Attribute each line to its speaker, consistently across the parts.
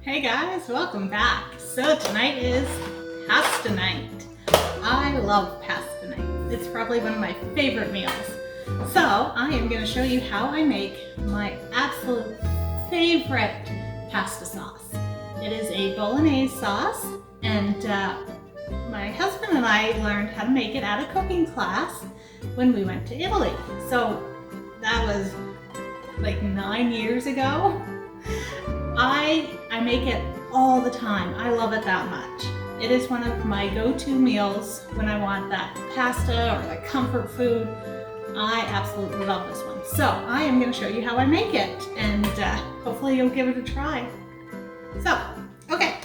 Speaker 1: Hey guys, welcome back. So tonight is pasta night. I love pasta night. It's probably one of my favorite meals. So I am going to show you how I make my absolute favorite pasta sauce. It is a Bolognese sauce, and my husband and I learned how to make it at a cooking class when we went to Italy. So that was like 9 years ago. I make it all the time. I love it that much. It is one of my go-to meals when I want that pasta or like comfort food. I absolutely love this one. So I am going to show you how I make it, and hopefully you'll give it a try. So, okay,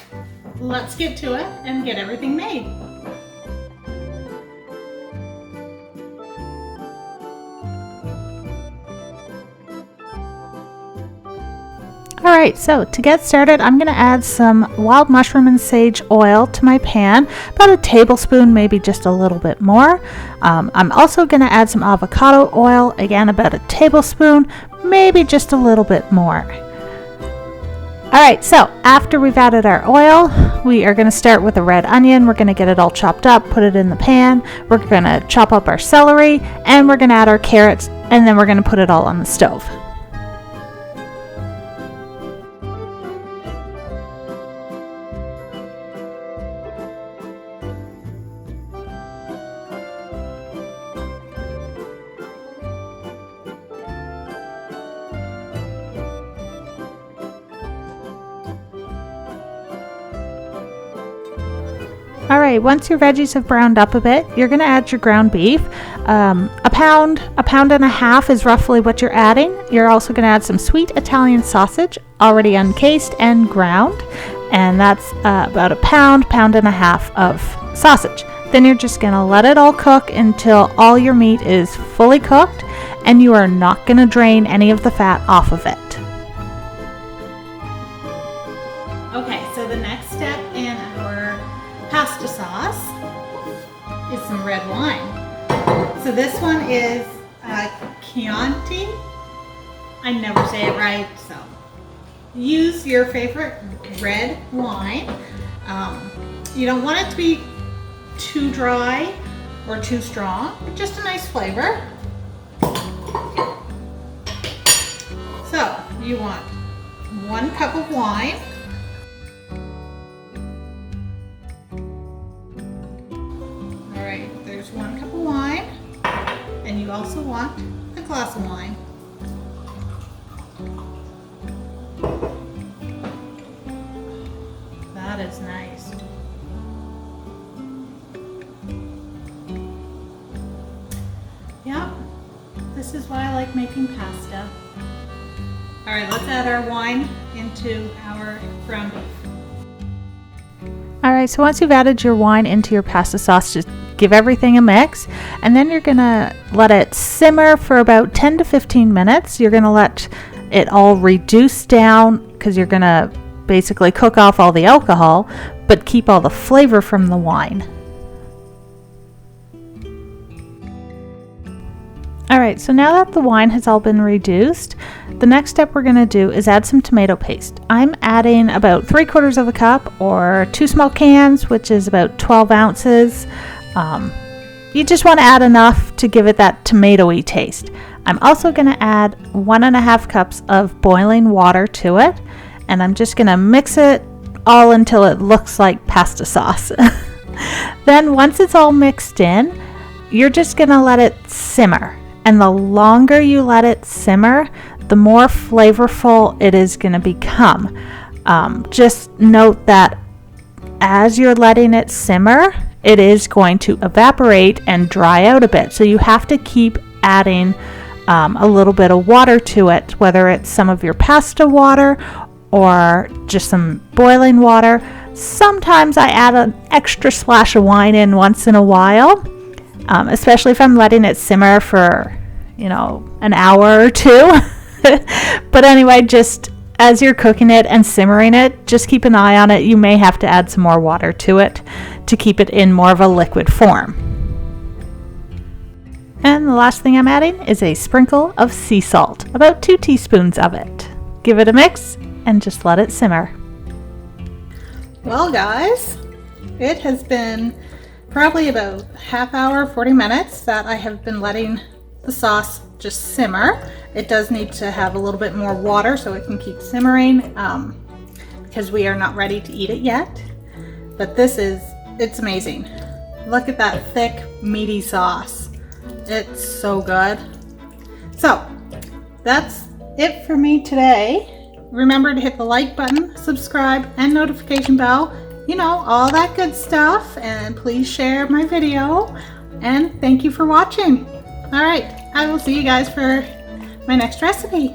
Speaker 1: let's get to it and get everything made.
Speaker 2: Alright, so to get started, I'm going to add some wild mushroom and sage oil to my pan, about a tablespoon, maybe just a little bit more. I'm also going to add some avocado oil, again about a tablespoon, maybe just a little bit more. Alright, so after we've added our oil, we are going to start with a red onion. We're going to get it all chopped up, put it in the pan. We're going to chop up our celery, and we're going to add our carrots, and then we're going to put it all on the stove. Alright, once your veggies have browned up a bit, you're going to add your ground beef. A pound and a half is roughly what you're adding. You're also going to add some sweet Italian sausage, already uncased and ground. And that's about a pound and a half of sausage. Then you're just going to let it all cook until all your meat is fully cooked, and you are not going to drain any of the fat off of it.
Speaker 1: Okay, so the next step in our pasta sauce is some red wine. So this one is Chianti. I never say it right, so use your favorite red wine. You don't want it to be too dry or too strong, but just a nice flavor. So you want 1 cup of wine. There's 1 cup of wine, and you also want a glass of wine. That is nice. Yeah, this is why I like making pasta. All right, let's add our wine into our ground beef.
Speaker 2: Alright, so once you've added your wine into your pasta sauce, just give everything a mix, and then you're going to let it simmer for about 10 to 15 minutes. You're going to let it all reduce down because you're going to basically cook off all the alcohol, but keep all the flavor from the wine. Alright, so now that the wine has all been reduced, the next step we're going to do is add some tomato paste. I'm adding about 3/4 of a cup, or 2 small cans, which is about 12 ounces. You just want to add enough to give it that tomatoey taste. I'm also going to add 1.5 cups of boiling water to it, and I'm just going to mix it all until it looks like pasta sauce. Then once it's all mixed in, you're just going to let it simmer. And the longer you let it simmer, the more flavorful it is going to become. Just note that as you're letting it simmer, it is going to evaporate and dry out a bit. So you have to keep adding a little bit of water to it, whether it's some of your pasta water or just some boiling water. Sometimes I add an extra splash of wine in once in a while, especially if I'm letting it simmer for, an hour or two. But anyway, just as you're cooking it and simmering it, just keep an eye on it. You may have to add some more water to it to keep it in more of a liquid form. And the last thing I'm adding is a sprinkle of sea salt, about 2 teaspoons of it. Give it a mix and just let it simmer.
Speaker 1: Well guys, it has been probably about half hour, 40 minutes that I have been letting the sauce just simmer. It does need to have a little bit more water so it can keep simmering because we are not ready to eat it yet. But it's amazing. Look at that thick, meaty sauce. It's so good. So that's it for me today. Remember to hit the like button, subscribe, and notification bell. You know, all that good stuff. And please share my video. And thank you for watching. All right, I will see you guys for my next recipe.